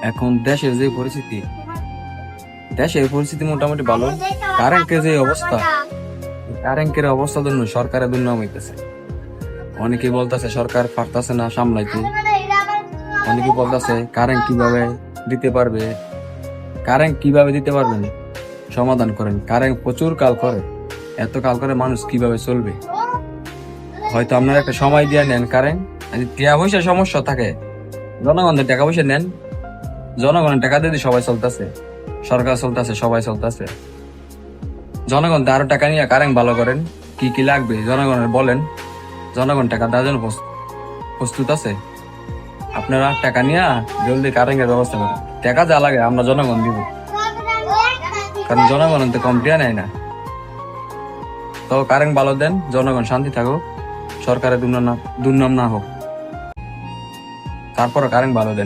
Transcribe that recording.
এখন দেশের পরিস্থিতি মোটামুটি ভালো। কারেন্টের যে অবস্থা, কারেন্টের অবস্থা জন্য সরকারের দুর্নাম হইতেছে। অনেকে বলতেছে সরকার পারতাছে না সামলাইতে, অনেকে বলতেছে কারেন্ট কিভাবে দিতে পারবেন সমাধান করেন। কারেন্ট প্রচুর কাল করে, এত কাল করে মানুষ কিভাবে চলবে? হয়তো আপনারা একটা সময় দিয়ে নেন কারেন্ট, টাকা পয়সার সমস্যা থাকে, জনগণের টাকা পয়সা নেন, জনগণের টাকা দিয়ে সবাই চলতেছে, সরকার চলতেছে, সবাই চলতেছে। জনগণ আরো টাকা নিয়ে কারেন্ট ভালো করেন, কি কি লাগবে জনগণের বলেন, জনগণ টাকা দেওয়ার জন্য প্রস্তুত আছে। আপনারা টাকা নিয়ে জলদি কারেন্টের ব্যবস্থা করেন, টাকা যা লাগে আমরা জনগণ দিব, কারণ জনগণ তো কম টিয়া নেয় না। তো কারেন্ট ভালো দেন, জনগণ শান্তি থাকুক, সরকারের দুর্নাম না হোক, তারপরে কারেন্ট ভালো দেন।